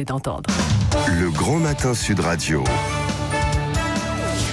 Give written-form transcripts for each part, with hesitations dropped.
d'entendre. Le Grand Matin Sud Radio.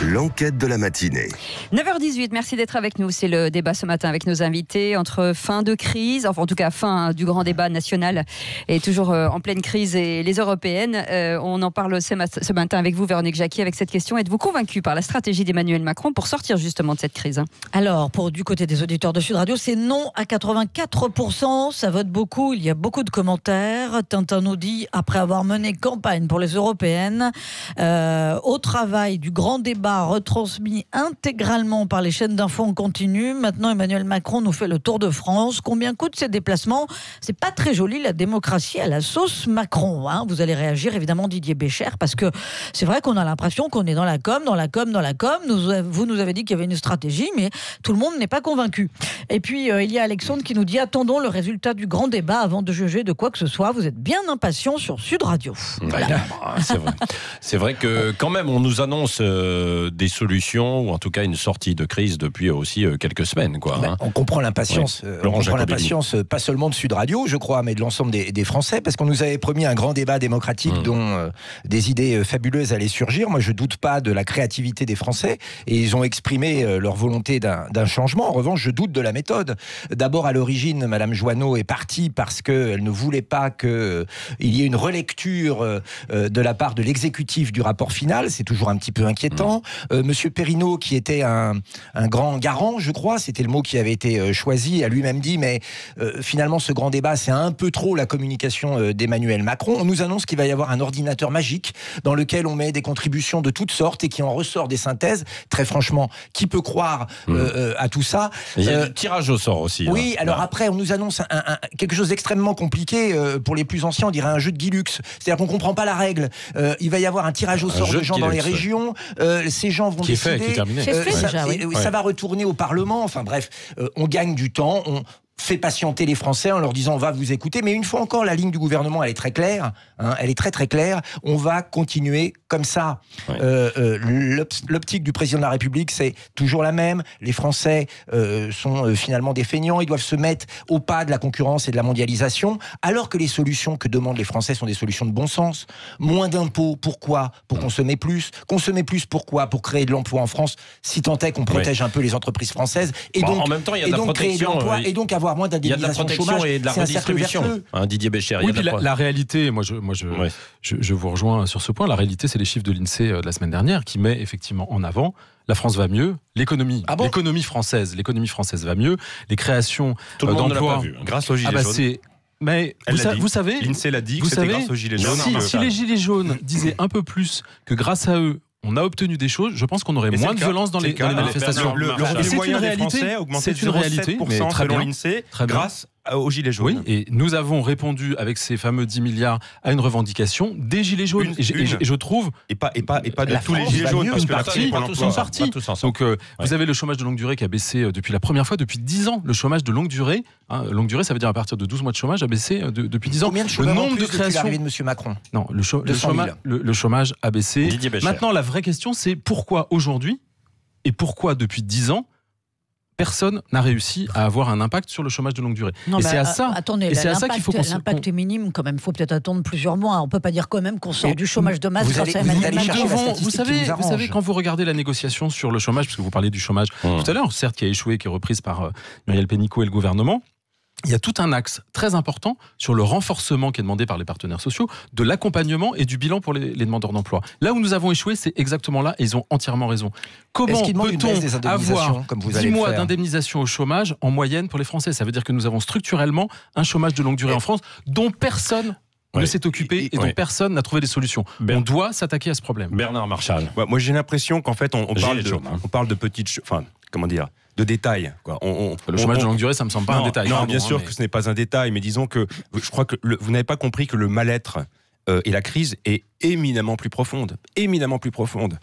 L'enquête de la matinée. 9h18, merci d'être avec nous. C'est le débat ce matin avec nos invités entre fin de crise, enfin en tout cas fin du grand débat national et toujours en pleine crise et les européennes. On en parle ce matin avec vous, Véronique Jacquier, avec cette question. Êtes-vous convaincu par la stratégie d'Emmanuel Macron pour sortir justement de cette crise ? Alors, du côté des auditeurs de Sud Radio, c'est non à 84%. Ça vote beaucoup. Il y a beaucoup de commentaires. Tintin nous dit, après avoir mené campagne pour les européennes, au travail du grand débat retransmis intégralement par les chaînes d'infos en continu. Maintenant, Emmanuel Macron nous fait le tour de France. Combien coûtent ces déplacements ? C'est pas très joli, la démocratie à la sauce Macron. Hein. Vous allez réagir, évidemment, Didier Bécher, parce que c'est vrai qu'on a l'impression qu'on est dans la com. Vous nous avez dit qu'il y avait une stratégie, mais tout le monde n'est pas convaincu. Et puis, il y a Alexandre qui nous dit « Attendons le résultat du grand débat avant de juger de quoi que ce soit. Vous êtes bien impatients sur Sud Radio. » Voilà. C'est vrai. C'est vrai que quand même, on nous annonce des solutions, ou en tout cas une sortie de crise depuis aussi quelques semaines. On comprend l'impatience. Pas seulement de Sud Radio, je crois, mais de l'ensemble des Français, parce qu'on nous avait promis un grand débat démocratique dont des idées fabuleuses allaient surgir. Moi, je doute pas de la créativité des Français, et ils ont exprimé leur volonté d'un changement. En revanche, je doute de la méthode. D'abord, à l'origine, Madame Joanneau est partie parce qu'elle ne voulait pas qu'il y ait une relecture de la part de l'exécutif du rapport final. C'est toujours un petit peu inquiétant. Monsieur Perrineau, qui était un grand garant, je crois, c'était le mot qui avait été choisi, a lui-même dit, mais finalement, ce grand débat, c'est un peu trop la communication d'Emmanuel Macron. On nous annonce qu'il va y avoir un ordinateur magique dans lequel on met des contributions de toutes sortes et qui en ressort des synthèses. Très franchement, qui peut croire à tout ça ? Il y a du tirage au sort aussi. Oui, alors après, on nous annonce quelque chose d'extrêmement compliqué. Pour les plus anciens, on dirait un jeu de Guilux. C'est-à-dire qu'on ne comprend pas la règle. Il va y avoir un tirage au sort de gens dans les régions. Ces gens vont décider. Qui est terminé. C'est fait déjà, oui. Ça va retourner au Parlement. Enfin bref, on gagne du temps. On fait patienter les Français en leur disant on va vous écouter, mais une fois encore la ligne du gouvernement elle est très claire, elle est très très claire, on va continuer comme ça. L'optique du président de la République c'est toujours la même, les Français sont finalement des feignants, ils doivent se mettre au pas de la concurrence et de la mondialisation, alors que les solutions que demandent les Français sont des solutions de bon sens. Moins d'impôts, pourquoi ? Pour consommer plus. Consommer plus, pourquoi ? Pour créer de l'emploi en France, si tant est qu'on protège un peu les entreprises françaises, et donc, en même temps, il y a de la créer de l'emploi, et donc avoir moins d'indemnisation de chômage, et de la redistribution. Didier Bécher. Oui, puis la réalité, je vous rejoins sur ce point. La réalité, c'est les chiffres de l'INSEE de la semaine dernière qui met effectivement en avant la France va mieux, l'économie française va mieux, les créations tout le monde d'emplois. Ne l'a pas vu. Grâce aux gilets jaunes. Mais vous savez, l'INSEE l'a dit que c'était grâce aux gilets jaunes. Si les gilets jaunes disaient un peu plus que grâce à eux, on a obtenu des choses, je pense qu'on aurait moins de violence dans les manifestations. C'est une réalité, c'est une réalité, mais très bien, l'INSEE, grâce aux gilets jaunes. Oui, et nous avons répondu avec ces fameux 10 milliards à une revendication des gilets jaunes. Et je trouve... Et pas de tous les gilets jaunes, parce que une partie. Donc, vous avez le chômage de longue durée qui a baissé depuis la première fois depuis 10 ans. Le chômage de longue durée, longue durée, ça veut dire à partir de 12 mois de chômage, a baissé depuis 10 ans. Combien de chômeurs en plus depuis l'arrivée de M. Macron ? Non, le chômage a baissé. Maintenant, la vraie question, c'est pourquoi aujourd'hui et pourquoi depuis 10 ans personne n'a réussi à avoir un impact sur le chômage de longue durée. Non, et c'est à ça, qu'il faut qu'on l'impact est minime quand même. Il faut peut-être attendre plusieurs mois. On ne peut pas dire quand même qu'on sort du chômage de masse grâce à Emmanuel Macron. Vous savez, quand vous regardez la négociation sur le chômage, parce que vous parlez du chômage tout à l'heure, certes qui a échoué, qui est reprise par Muriel Pénicaud et le gouvernement, il y a tout un axe très important sur le renforcement qui est demandé par les partenaires sociaux, de l'accompagnement et du bilan pour les demandeurs d'emploi. Là où nous avons échoué, c'est exactement là, et ils ont entièrement raison. Comment peut-on avoir 10 mois d'indemnisation au chômage en moyenne pour les Français ? Ça veut dire que nous avons structurellement un chômage de longue durée en France dont personne ne s'est occupé et dont personne n'a trouvé des solutions. On doit s'attaquer à ce problème. Bernard Marchal. Moi j'ai l'impression qu'en fait on parle de petites... de détails. Le chômage de longue durée, ça me semble pas un détail. Non, bien sûr que ce n'est pas un détail, mais disons que je crois que vous n'avez pas compris que le mal-être et la crise est éminemment plus profonde. Éminemment plus profonde.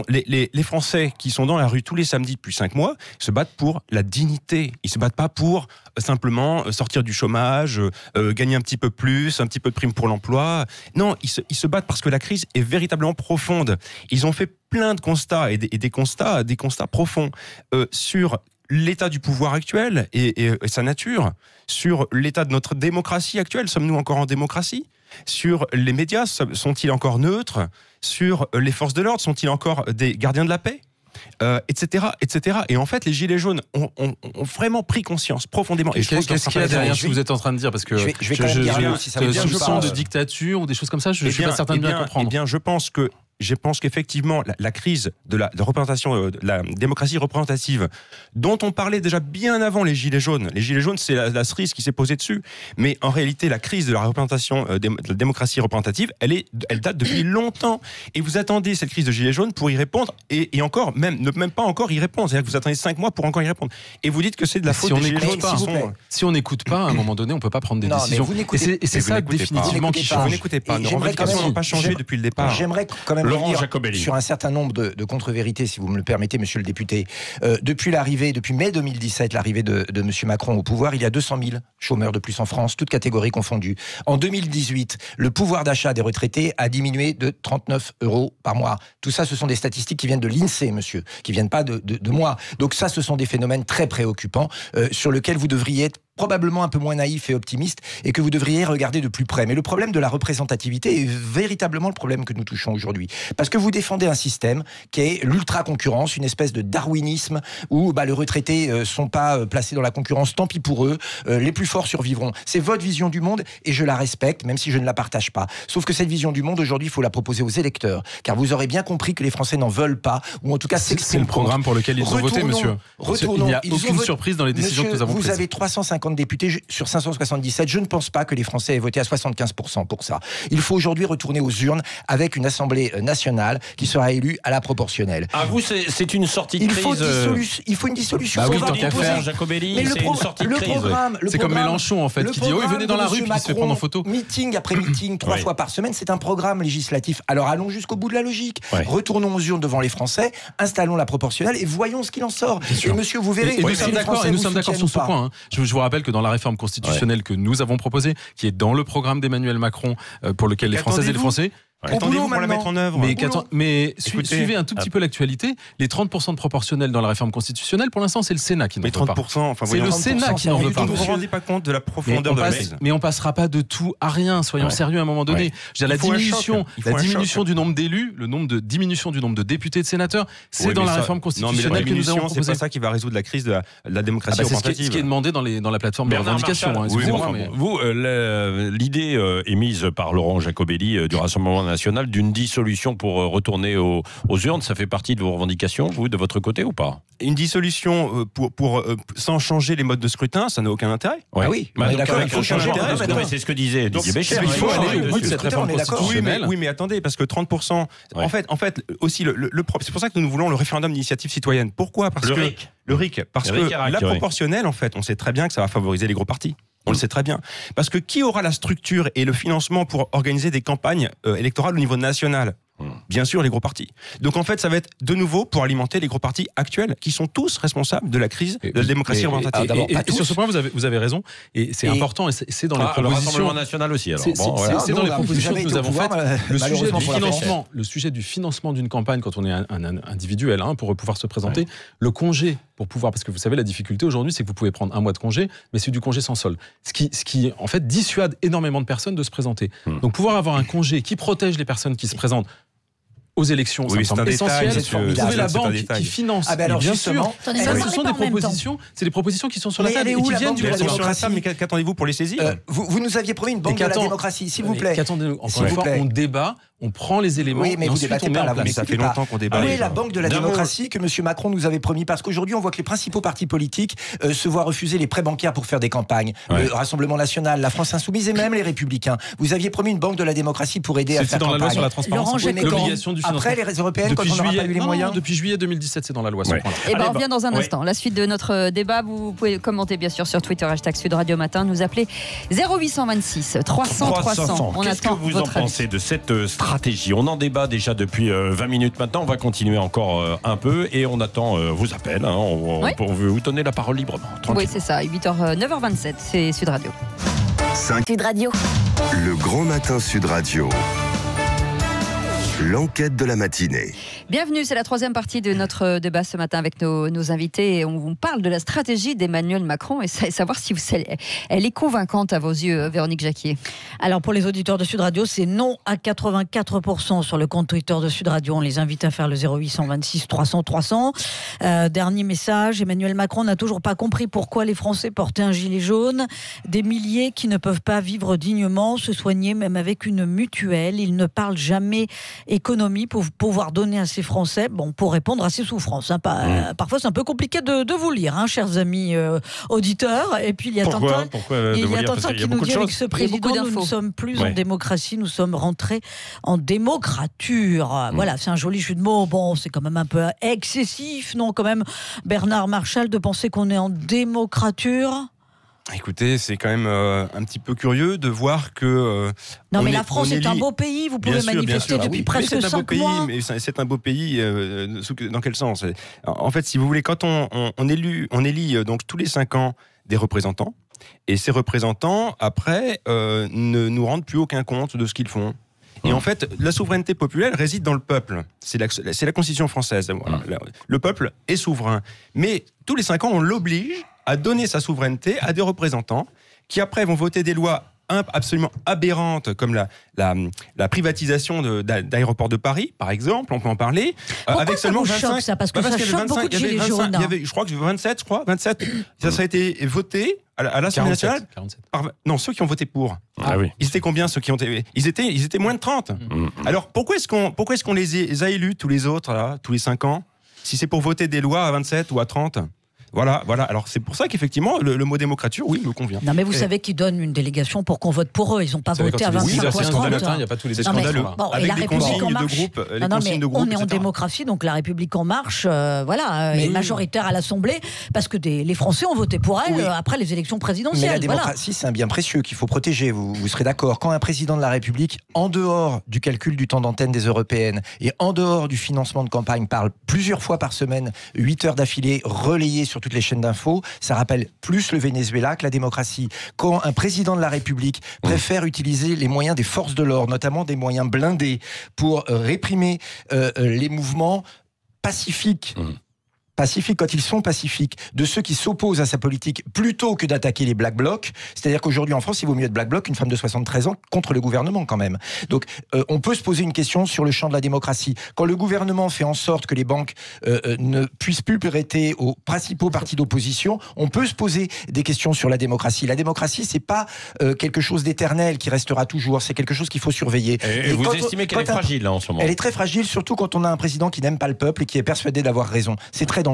Les Français qui sont dans la rue tous les samedis depuis 5 mois se battent pour la dignité. Ils se battent pas pour simplement sortir du chômage, gagner un petit peu plus, un petit peu de prime pour l'emploi. Non, ils se battent parce que la crise est véritablement profonde. Ils ont fait plein de constats et des constats profonds sur l'état du pouvoir actuel et sa nature, sur l'état de notre démocratie actuelle. Sommes-nous encore en démocratie ? Sur les médias, sont-ils encore neutres? Sur les forces de l'ordre, sont-ils encore des gardiens de la paix? Etc., etc. Et en fait, les Gilets jaunes ont vraiment pris conscience profondément. Et qu'est-ce qu'il y a derrière ce que vous êtes en train de dire? Parce que je vais quand même dire si ça veut dire soupçon de dictature ou des choses comme ça, je suis pas certain de bien comprendre. Eh bien, je pense qu'effectivement, la crise de la représentation, de la démocratie représentative, dont on parlait déjà bien avant les Gilets jaunes. Les Gilets jaunes, c'est la cerise qui s'est posée dessus. Mais en réalité, la crise de la représentation, de la démocratie représentative, elle date depuis longtemps. Et vous attendez cette crise de Gilets jaunes pour y répondre, et encore, même pas encore y répondre. C'est-à-dire que vous attendez 5 mois pour encore y répondre. Et vous dites que c'est de la faute des Gilets jaunes. Si on n'écoute pas, à un moment donné, on peut pas prendre des décisions. Et c'est ça définitivement qui change. Vous n'écoutez pas. Nos revendications n'ont pas changé depuis le départ. J'aimerais quand même Laurent Jacobelli. Sur un certain nombre de contre-vérités, si vous me le permettez, monsieur le député. Depuis mai 2017, l'arrivée de monsieur Macron au pouvoir, il y a 200 000 chômeurs de plus en France, toutes catégories confondues. En 2018, le pouvoir d'achat des retraités a diminué de 39 € par mois. Tout ça, ce sont des statistiques qui viennent de l'INSEE, monsieur, qui viennent pas de moi. Donc ça, ce sont des phénomènes très préoccupants sur lesquels vous devriez être probablement un peu moins naïf et optimiste, et que vous devriez regarder de plus près. Mais le problème de la représentativité est véritablement le problème que nous touchons aujourd'hui. Parce que vous défendez un système qui est l'ultra-concurrence, une espèce de darwinisme où les retraités sont pas placés dans la concurrence, tant pis pour eux, les plus forts survivront. C'est votre vision du monde, et je la respecte, même si je ne la partage pas. Sauf que cette vision du monde, aujourd'hui, il faut la proposer aux électeurs, car vous aurez bien compris que les Français n'en veulent pas, ou en tout cas c'est le programme pour lequel ils ont voté, monsieur. Il n'y a aucune surprise dans les décisions que nous avons prises. Vous avez 350 députés sur 577. Je ne pense pas que les Français aient voté à 75% pour ça. Il faut aujourd'hui retourner aux urnes avec une Assemblée nationale qui sera élue à la proportionnelle. À vous, c'est une sortie de crise. Il faut une dissolution. Oui, tant qu'à faire, Jacobelli, c'est une sortie de crise. C'est comme Mélenchon, en fait, qui dit venez dans la rue, puis il se fait prendre en photo. Meeting après meeting, 3 fois par semaine, c'est un programme législatif. Alors allons jusqu'au bout de la logique. Retournons aux urnes devant les Français, installons la proportionnelle et voyons ce qu'il en sort. Et monsieur, vous verrez. Et nous sommes d'accord sur ce point. Je vous rappelle que dans la réforme constitutionnelle que nous avons proposée, qui est dans le programme d'Emmanuel Macron, pour lequel les Françaises et les Français... Attendez-vous pour la mettre en œuvre. Mais suivez un tout petit peu l'actualité. Les 30% de proportionnel dans la réforme constitutionnelle, pour l'instant, c'est le Sénat qui n'en veut pas. C'est le Sénat qui n'en veut pas. Vous ne vous rendez pas compte de la profondeur de la crise. Mais on passera pas de tout à rien. Soyons sérieux à un moment donné. La diminution du nombre d'élus, diminution du nombre de députés et de sénateurs, c'est dans la réforme constitutionnelle que nous avons proposée. C'est pas ça qui va résoudre la crise de la démocratie représentative. C'est ce qui est demandé dans la plateforme de revendication. Vous, l'idée émise par Laurent Jacobelli du Rassemblement national d'une dissolution pour retourner aux urnes, ça fait partie de vos revendications, vous, de votre côté, ou pas? Une dissolution sans changer les modes de scrutin, ça n'a aucun intérêt. Ah oui, il faut changer. C'est ce que disait Didier Bécher. Il faut aller au bout de cette réforme constitutionnelle. Oui, mais attendez, parce que 30%, en fait, aussi, c'est pour ça que nous voulons le référendum d'initiative citoyenne. Pourquoi? Parce que le RIC, parce que la proportionnelle, en fait, on sait très bien que ça va favoriser les gros partis. On le sait très bien. Parce que qui aura la structure et le financement pour organiser des campagnes électorales au niveau national? Bien sûr, les gros partis. Donc en fait, ça va être de nouveau pour alimenter les gros partis actuels qui sont tous responsables de la crise de la démocratie représentative. Et sur ce point, vous avez raison. Et c'est important. Et c'est dans les propositions. Le Rassemblement national aussi. C'est dans les propositions que nous avons faites. Le sujet du financement d'une campagne quand on est un individuel pour pouvoir se présenter. Le congé pour pouvoir, parce que vous savez, la difficulté aujourd'hui, c'est que vous pouvez prendre un mois de congé, mais c'est du congé sans solde. Ce qui en fait dissuade énormément de personnes de se présenter. Donc pouvoir avoir un congé qui protège les personnes qui se présentent aux élections, ça me semble essentiel. Trouver la banque qui finance. Bien sûr, ce sont des propositions. C'est des propositions qui sont sur la table et qui viennent du démocratie. Mais qu'attendez-vous pour les saisir? Vous nous aviez promis une banque de la démocratie, s'il vous plaît. Encore une fois, on débat. On prend les éléments. Oui, mais vous débattez pas là. Mais ça fait longtemps qu'on débat. Où est la banque de la démocratie que M. Macron nous avait promis? Parce qu'aujourd'hui, on voit que les principaux partis politiques se voient refuser les prêts bancaires pour faire des campagnes. Le Rassemblement national, la France Insoumise et même les Républicains. Vous aviez promis une banque de la démocratie pour aider à faire campagne. C'est dans la loi sur la transparence. L'obligation du financement. Après les européennes, quand on n'aura pas eu les moyens. Depuis juillet 2017, c'est dans la loi. Et on revient dans un instant. La suite de notre débat, vous pouvez commenter bien sûr sur Twitter #Sud Radio Matin. Nous appeler 0826 300 300. Qu'est-ce que vous en pensez de cette stratégie? On en débat déjà depuis 20 minutes maintenant. On va continuer encore un peu et on attend vos appels pour vous donner la parole librement. Oui, c'est ça. 9h27, c'est Sud Radio. Sud Radio. Le grand matin Sud Radio. L'enquête de la matinée. Bienvenue, c'est la troisième partie de notre débat ce matin avec nos invités. Et on vous parle de la stratégie d'Emmanuel Macron et savoir si elle est convaincante à vos yeux, Véronique Jacquier. Alors pour les auditeurs de Sud Radio, c'est non à 84% sur le compte Twitter de Sud Radio. On les invite à faire le 0826 300 300. Dernier message, Emmanuel Macron n'a toujours pas compris pourquoi les Français portaient un gilet jaune. Des milliers qui ne peuvent pas vivre dignement, se soigner même avec une mutuelle. Il ne parle jamais économie pour pouvoir donner à ces Français, pour répondre à ces souffrances. Parfois, c'est un peu compliqué de vous lire, chers amis auditeurs. Et puis, il y a Tintin qui nous dit avec ce président, nous ne sommes plus en démocratie, nous sommes rentrés en démocrature. Voilà, c'est un joli jeu de mots. Bon, c'est quand même un peu excessif, non, quand même, Bernard Marchal, de penser qu'on est en démocrature. Écoutez, c'est quand même un petit peu curieux de voir que... non, mais la France est un beau pays, vous pouvez manifester depuis presque 5 mois. Mais c'est un beau pays, dans quel sens? En fait, si vous voulez, quand on élit donc tous les 5 ans des représentants, et ces représentants, après, ne nous rendent plus aucun compte de ce qu'ils font. Et en fait, la souveraineté populaire réside dans le peuple. C'est la Constitution française. Voilà. Le peuple est souverain. Mais tous les 5 ans, on l'oblige à donner sa souveraineté à des représentants qui, après, vont voter des lois absolument aberrantes, comme la privatisation d'aéroports de Paris, par exemple, on peut en parler. Pourquoi avec seulement ça vous 25, choque, ça? Parce que ça choque beaucoup de gilets jaunes. Je crois que 27, ça a été voté à l'Assemblée nationale. 47. Non, ceux qui ont voté pour. Ah oui. Ils étaient combien, ceux qui ont été... Ils étaient moins de 30. Alors, pourquoi est-ce qu'on les a élus, tous les autres, là, tous les 5 ans, si c'est pour voter des lois à 27 ou à 30 ? Voilà. Alors c'est pour ça qu'effectivement le mot démocrature, oui, me convient. Non, mais vous savez qu'ils donnent une délégation pour qu'on vote pour eux. Ils n'ont pas voté à 25 ou à 30. Il n'y a pas tous les scandaleux. Avec les consignes de groupe. On est en démocratie, donc la République en marche, est majoritaire à l'Assemblée, parce que les Français ont voté pour elle après les élections présidentielles. Mais la démocratie, c'est un bien précieux qu'il faut protéger. Vous serez d'accord. Quand un président de la République, en dehors du calcul du temps d'antenne des européennes et en dehors du financement de campagne, parle plusieurs fois par semaine, 8 heures d'affilée, relayées sur toutes les chaînes d'infos, ça rappelle plus le Venezuela que la démocratie. Quand un président de la République préfère utiliser les moyens des forces de l'ordre, notamment des moyens blindés, pour réprimer les mouvements pacifiques, quand ils sont pacifiques, de ceux qui s'opposent à sa politique, plutôt que d'attaquer les Black Blocs. C'est-à-dire qu'aujourd'hui en France, il vaut mieux être Black Bloc qu'une femme de 73 ans contre le gouvernement quand même. Donc on peut se poser une question sur le champ de la démocratie. Quand le gouvernement fait en sorte que les banques ne puissent plus prêter aux principaux partis d'opposition, on peut se poser des questions sur la démocratie. La démocratie, c'est pas quelque chose d'éternel qui restera toujours, c'est quelque chose qu'il faut surveiller. Et vous estimez qu'elle est fragile là, en ce moment? Elle est très fragile, surtout quand on a un président qui n'aime pas le peuple et qui est persuadé d'avoir raison. C'est très dangereux.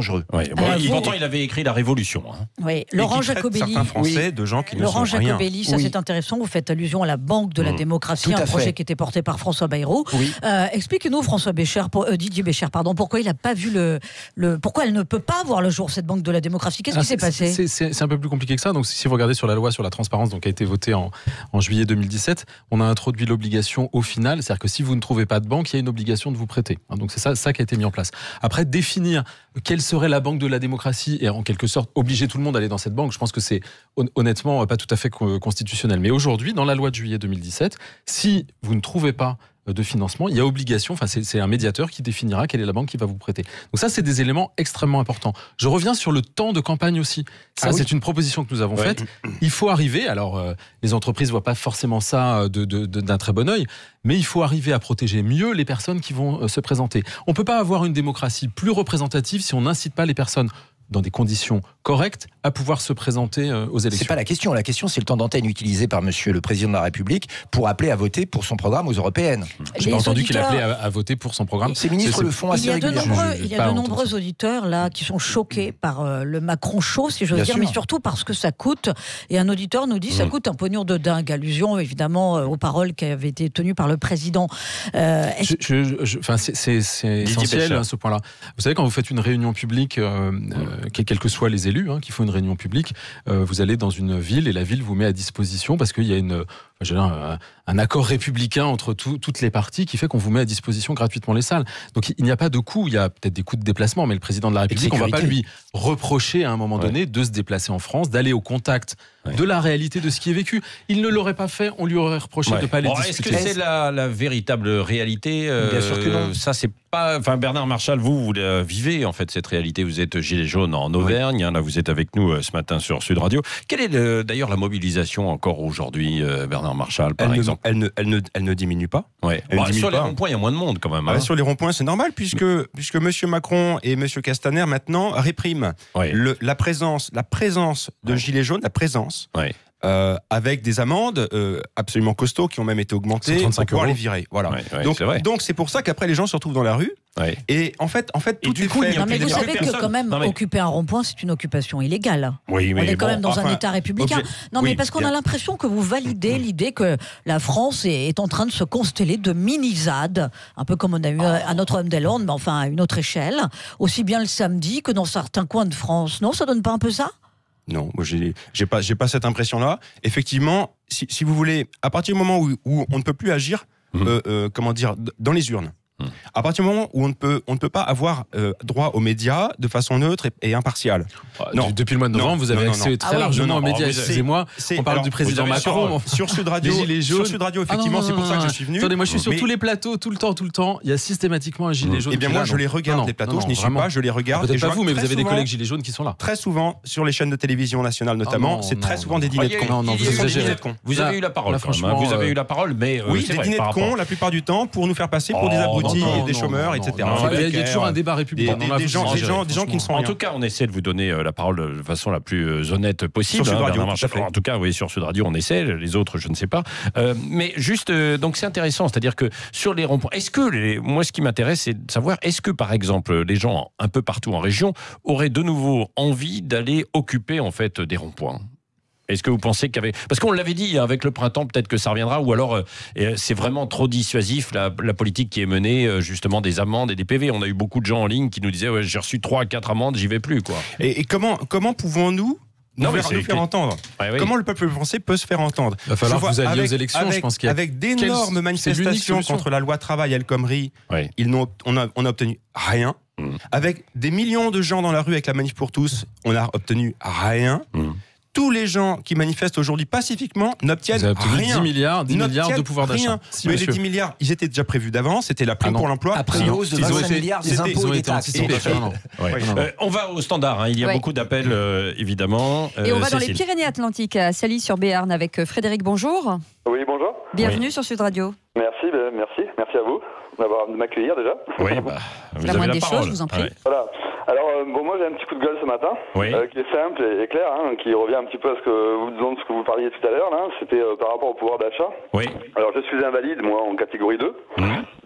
Pourtant, il avait écrit la Révolution. Oui, Laurent Jacobelli. Certains Français de gens qui ne sont rien. Laurent Jacobelli, ça c'est intéressant. Vous faites allusion à la Banque de la démocratie, un projet qui était porté par François Bayrou. Expliquez-nous, Didier Béchère, pourquoi il n'a pas vu pourquoi elle ne peut pas voir le jour, cette Banque de la démocratie? Qu'est-ce qui s'est passé? C'est un peu plus compliqué que ça. Donc, si vous regardez sur la loi sur la transparence, qui a été votée en juillet 2017, on a introduit l'obligation au final, c'est-à-dire que si vous ne trouvez pas de banque, il y a une obligation de vous prêter. Donc c'est ça qui a été mis en place. Après, définir quelle serait la Banque de la démocratie et en quelque sorte obliger tout le monde à aller dans cette banque, je pense que c'est honnêtement pas tout à fait constitutionnel. Mais aujourd'hui, dans la loi de juillet 2017, si vous ne trouvez pas de financement, il y a obligation, c'est un médiateur qui définira quelle est la banque qui va vous prêter. Donc ça, c'est des éléments extrêmement importants. Je reviens sur le temps de campagne aussi. Ça, c'est une proposition que nous avons faite. Il faut arriver, alors les entreprises ne voient pas forcément ça d'un très bon œil, mais il faut arriver à protéger mieux les personnes qui vont se présenter. On ne peut pas avoir une démocratie plus représentative si on n'incite pas les personnes dans des conditions correctes à pouvoir se présenter aux élections. C'est pas la question. La question, c'est le temps d'antenne utilisé par monsieur le président de la République pour appeler à voter pour son programme aux européennes. J'ai pas entendu qu'il appelait à voter pour son programme. Ces ministres le font assez régulièrement. Il y a de nombreux auditeurs là qui sont choqués par le Macron show, si j'ose dire, mais surtout parce que ça coûte. Et un auditeur nous dit ça coûte un pognon de dingue. Allusion évidemment aux paroles qui avaient été tenues par le président. C'est essentiel ce point-là. Vous savez, quand vous faites une réunion publique, quels que soient les élus qui font une réunion publique, vous allez dans une ville et la ville vous met à disposition parce qu'il y a une un accord républicain entre toutes les parties qui fait qu'on vous met à disposition gratuitement les salles. Donc il n'y a pas de coût, il y a peut-être des coûts de déplacement, mais le président de la République, on ne va pas lui reprocher à un moment donné de se déplacer en France, d'aller au contact de la réalité de ce qui est vécu. Il ne l'aurait pas fait, on lui aurait reproché de ne pas les discuter. Est-ce que c'est la véritable réalité Bien sûr que non. Ça, c'est pas. Enfin, Bernard Marchal, vous vivez en fait cette réalité. Vous êtes gilet jaune en Auvergne. Là, vous êtes avec nous ce matin sur Sud Radio. Quelle est d'ailleurs la mobilisation encore aujourd'hui, Bernard Marchal, par exemple? Elle ne diminue pas. Sur les ronds-points, il y a moins de monde quand même. Sur les ronds-points, c'est normal puisque M. Macron et M. Castaner maintenant répriment la présence de gilets jaunes, avec des amendes absolument costauds qui ont même été augmentées pour pouvoir les virer. Voilà. Donc c'est pour ça qu'après les gens se retrouvent dans la rue. Et en fait, tout est fait. Non, mais vous savez que quand même occuper un rond-point, c'est une occupation illégale. On est quand même dans un État républicain. Mais parce qu'on a l'impression que vous validez l'idée que la France est en train de se consteller de mini-ZAD, un peu comme on a eu à Notre-Dame-des-Landes, mais enfin à une autre échelle, aussi bien le samedi que dans certains coins de France. Non, ça donne pas un peu ça ? Non, moi j'ai pas cette impression-là. Effectivement, si vous voulez, à partir du moment où on ne peut plus agir, dans les urnes. À partir du moment où on ne peut pas avoir droit aux médias de façon neutre et impartiale. Depuis le mois de novembre, vous avez accès très largement aux médias. Excusez-moi, on parle du président Macron. Sur Sud Radio, effectivement, c'est pour ça que je suis venu. Attendez, moi je suis sur tous les plateaux, tout le temps. Il y a systématiquement un gilet jaune. Eh bien moi, je les regarde les plateaux. Je n'y suis pas, je les regarde. Peut-être pas vous, mais vous avez des collègues gilets jaunes qui sont là. Très souvent sur les chaînes de télévision nationales notamment, c'est très souvent des dîners de cons. Non, vous exagérez. Vous avez eu la parole, franchement. Vous avez eu la parole, mais oui, des dîners de cons la plupart du temps pour nous faire passer pour des abrutis et des chômeurs. Etc. Il y a toujours un débat républicain. Des gens qui ne sont rien. En tout cas, on essaie de vous donner la parole de façon la plus honnête possible. Sur Sud Radio, en tout cas, oui, sur Sud Radio, on essaie. Les autres, je ne sais pas. Mais juste, donc c'est intéressant. C'est-à-dire que sur les ronds-points, moi, ce qui m'intéresse, c'est de savoir, est-ce que, par exemple, les gens un peu partout en région auraient de nouveau envie d'aller occuper, en fait, des ronds-points ? Est-ce que vous pensez qu'il y avait... Parce qu'on l'avait dit, avec le printemps, peut-être que ça reviendra, ou alors c'est vraiment trop dissuasif, la politique qui est menée, justement, des amendes et des PV. On a eu beaucoup de gens en ligne qui nous disaient, j'ai reçu 3 à 4 amendes, j'y vais plus, quoi. Et comment pouvons-nous nous faire entendre? Comment le peuple français peut se faire entendre? Il va falloir que vous alliez aux élections, je pense qu'il y a... Avec d'énormes manifestations contre la loi travail El Khomri, on a obtenu rien. Avec des millions de gens dans la rue avec la manif pour tous, on a obtenu rien. Tous les gens qui manifestent aujourd'hui pacifiquement n'obtiennent rien. 10 milliards de pouvoir d'achat. Mais les 10 milliards, ils étaient déjà prévus d'avance, c'était la prime pour l'emploi. Après une hausse de 25 milliards des impôts et des taxes. On va au standard, il y a beaucoup d'appels, évidemment. Et on va dans les Pyrénées-Atlantiques, à Saly-sur-Béarn, avec Frédéric, bonjour. Oui, bonjour. Bienvenue sur Sud Radio. Merci à vous de m'accueillir déjà. Oui, c'est la moindre des choses, je vous en prie. Voilà. Alors, moi j'ai un petit coup de gueule ce matin, qui est simple et clair, qui revient un petit peu à ce que vous parliez tout à l'heure, là. C'était par rapport au pouvoir d'achat. Oui. Alors, je suis invalide, moi, en catégorie 2.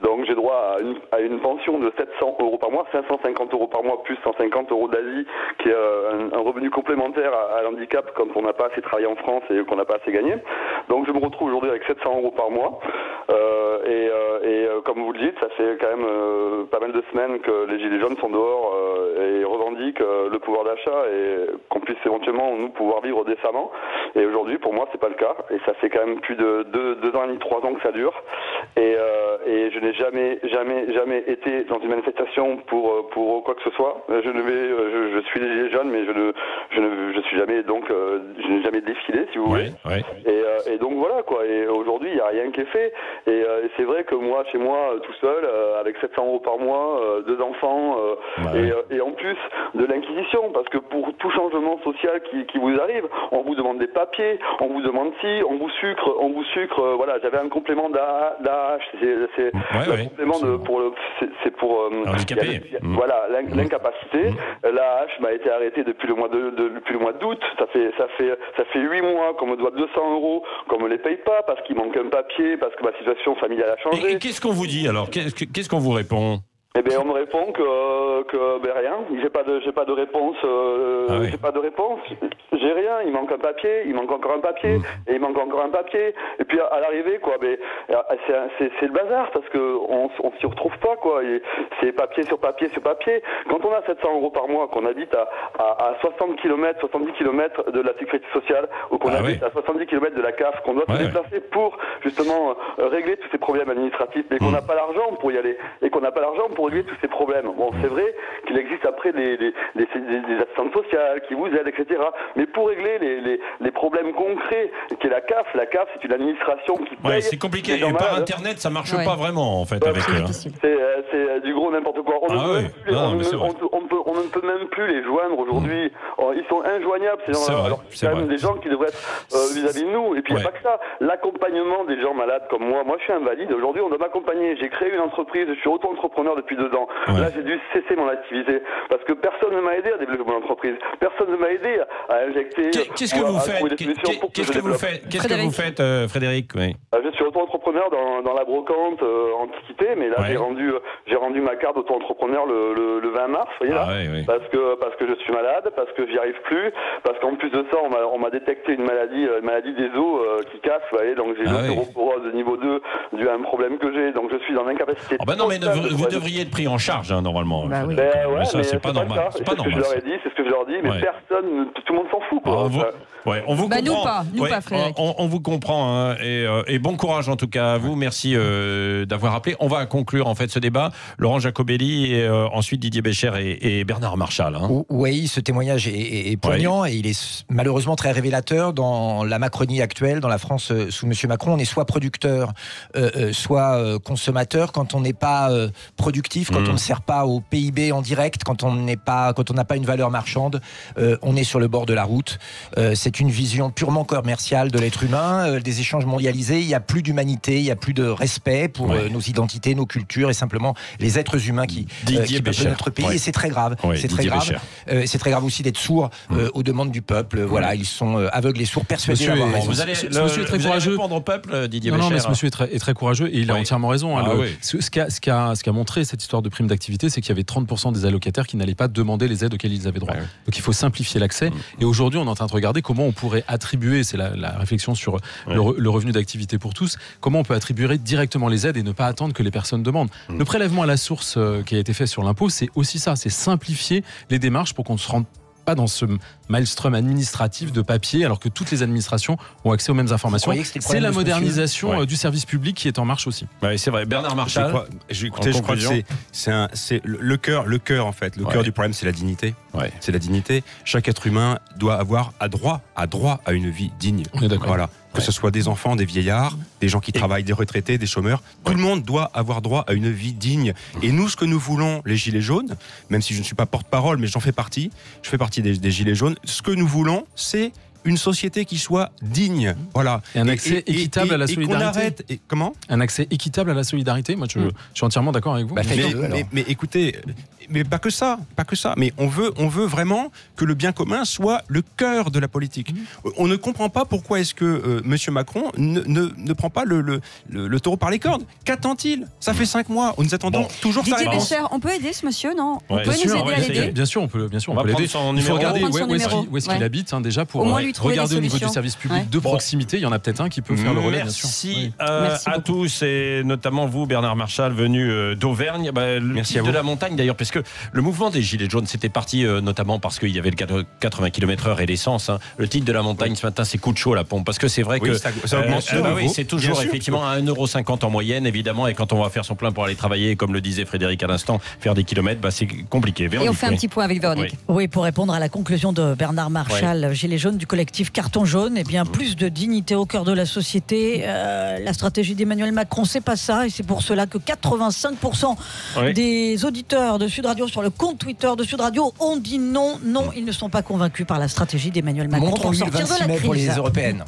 Donc, j'ai droit à une pension de 700 € par mois, 550 € par mois, plus 150 € d'Asie, qui est un revenu complémentaire à l'handicap quand on n'a pas assez travaillé en France et qu'on n'a pas assez gagné. Donc, je me retrouve aujourd'hui avec 700 € par mois. Et comme vous le dites, ça fait quand même pas mal de semaines que les Gilets jaunes sont dehors et revendiquent le pouvoir d'achat et qu'on puisse éventuellement nous pouvoir vivre décemment. Et aujourd'hui, pour moi, c'est pas le cas. Et ça fait quand même plus de 2 ans et demi, 3 ans que ça dure. Et je n'ai jamais été dans une manifestation pour quoi que ce soit. Je suis des Gilets jaunes, mais je suis jamais je n'ai jamais défilé, si vous voulez. Et donc voilà quoi. Et aujourd'hui, il n'y a rien qui est fait. Et c'est vrai que moi, chez moi, tout seul, avec 700 € par mois, 2 enfants, et en plus de l'inquisition, parce que pour tout changement social qui vous arrive, on vous demande des papiers, on vous demande on vous sucre. Voilà, j'avais un complément d'AH, c'est complément pour handicapé. Voilà, l'incapacité. L'AH m'a été arrêté depuis le mois d'août. Ça fait 8 mois qu'on me doit 200 €, qu'on me les paye pas parce qu'il manque un papier, parce que ma situation familiale a changé. Et qu'est-ce qu'on vous dit alors? Qu'est-ce qu'on vous répond? Eh bien, on me répond que rien. J'ai pas de réponse. J'ai pas de réponse. J'ai rien. Il manque un papier. Il manque encore un papier. Et il manque encore un papier. Et puis à l'arrivée, quoi. Mais c'est le bazar parce que on s'y retrouve pas, quoi. Et c'est papier sur papier sur papier. Quand on a 700 € par mois, qu'on habite à 70 km de la sécurité sociale, ou qu'on habite à 70 km de la CAF, qu'on doit se déplacer pour justement régler tous ces problèmes administratifs, mais qu'on n'a pas l'argent pour y aller et qu'on n'a pas l'argent pour régler tous ces problèmes. Bon, c'est vrai qu'il existe après des assistantes sociales qui vous aident, etc. Mais pour régler les problèmes concrets, qui est la CAF c'est une administration qui paye. Ouais, c'est compliqué. Et par Internet, ça marche pas vraiment, en fait, avec eux. C'est du gros n'importe quoi. On ne peut même plus les joindre aujourd'hui. Ils sont injoignables, ces gens-là. Alors c'est quand même des gens qui devraient être vis-à-vis de nous. Et puis il n'y a pas que ça. L'accompagnement des gens malades comme moi. Moi, je suis invalide. Aujourd'hui, on doit m'accompagner. J'ai créé une entreprise. Je suis auto-entrepreneur depuis 2 ans. Là, j'ai dû cesser mon activité parce que personne ne m'a aidé à développer mon entreprise. Personne ne m'a aidé à injecter. Qu'est-ce que vous faites Qu'est-ce que vous faites, Frédéric? Je suis auto-entrepreneur dans la brocante antiquité, mais là j'ai rendu ma carte d'auto-entrepreneur le 20 mars, vous voyez là, parce que je suis malade, parce que j'y arrive plus, parce qu'en plus de ça on m'a détecté une maladie des os qui casse, vous voyez, donc j'ai l'ostéoporose de niveau 2 dû à un problème que j'ai, donc je suis en incapacité. Non, mais vous devriez être pris en charge normalement. Ça c'est pas normal. C'est ce que je leur ai dit, c'est ce que je leur dis, mais personne, tout le monde s'en fout, quoi. On vous comprend. Nous pas, Frédéric. On vous comprend, et bon courage en tout cas à vous. Merci d'avoir appelé. On va conclure en fait ce débat. Laurent Jacobelli et ensuite Didier Bécher et Bernard Marchal. Oui, ce témoignage est poignant et il est malheureusement très révélateur dans la Macronie actuelle, dans la France sous M. Macron. On est soit producteur, soit consommateur. Quand on n'est pas productif, quand on ne sert pas au PIB en direct, quand on n'a pas une valeur marchande, on est sur le bord de la route. C'est une vision purement commerciale de l'être humain, des échanges mondialisés. Il n'y a plus d'humanité, il n'y a plus de respect pour nos identités, nos cultures et simplement les êtres humains qui peuplent notre pays. Et c'est très grave. C'est très grave. C'est très grave aussi d'être sourd aux demandes du peuple. Voilà, ils sont aveugles et sourds, persuadés d'avoir raison. Vous allez répondre au peuple, Didier Bécher. Non, mais ce monsieur est très courageux et il a entièrement raison. Ce qu'a montré cette histoire de prime d'activité, c'est qu'il y avait 30% des allocataires qui n'allaient pas demander les aides auxquelles ils avaient droit. Donc il faut simplifier l'accès. Et aujourd'hui, on est en train de regarder comment on pourrait attribuer, c'est la réflexion sur le revenu d'activité pour tous, comment on peut attribuer directement les aides et ne pas attendre que les personnes demandent. Le prélèvement à la source qui a été fait sur l'impôt, c'est aussi ça, c'est simplifier les démarches pour qu'on ne se rende pas dans ce maelstrom administratif de papier alors que toutes les administrations ont accès aux mêmes informations. C'est la modernisation du service public qui est en marche aussi. C'est vrai. Bernard Marchal, je crois que c'est le cœur en fait. Le cœur du problème, c'est la dignité. C'est la dignité. Chaque être humain doit avoir droit à une vie digne. On est d'accord. Voilà. Que ce soit des enfants, des vieillards, des gens qui travaillent, des retraités, des chômeurs. Tout le monde doit avoir droit à une vie digne. Et nous, ce que nous voulons, les Gilets jaunes, même si je ne suis pas porte-parole, mais j'en fais partie, je fais partie des Gilets jaunes, ce que nous voulons, c'est une société qui soit digne. Voilà. Et un accès équitable à la solidarité. Et qu'on arrête. Comment ? Un accès équitable à la solidarité. Moi, je suis entièrement d'accord avec vous. Mais écoutez, mais pas que ça. Mais on veut vraiment que le bien commun soit le cœur de la politique. On ne comprend pas pourquoi est-ce que M. Macron ne prend pas le taureau par les cornes. Qu'attend-il ? Ça fait 5 mois. Nous attendons toujours sa réponse. Didier Bécher, on peut aider ce monsieur, non ? On peut nous aider à l'aider ? Bien sûr, on peut l'aider. Il faut regarder où est-ce qu'il habite déjà pour regarder au niveau du service public de proximité. Il y en a peut-être un qui peut faire le relais. Merci à tous et notamment vous, Bernard Marchal, venu d'Auvergne. Merci à vous. De la montagne d'ailleurs, parce que le mouvement des Gilets jaunes, c'était parti notamment parce qu'il y avait le 80 km/h et l'essence. Le titre de la montagne ce matin, c'est coup de chaud à la pompe. Parce que c'est vrai que ça augmente c'est toujours effectivement à 1,50 € en moyenne, évidemment. Et quand on va faire son plein pour aller travailler, comme le disait Frédéric à l'instant, faire des kilomètres, c'est compliqué. Véronique, et on fait un petit point avec Véronique. Oui, pour répondre à la conclusion de Bernard Marchal, Gilets jaunes du collectif Carton jaune, eh bien plus de dignité au cœur de la société. La stratégie d'Emmanuel Macron, c'est pas ça, et c'est pour cela que 85% des auditeurs de Sud Radio sur le compte Twitter de Sud Radio ont dit non, ils ne sont pas convaincus par la stratégie d'Emmanuel Macron pour sortir de la crise. Pour les européennes.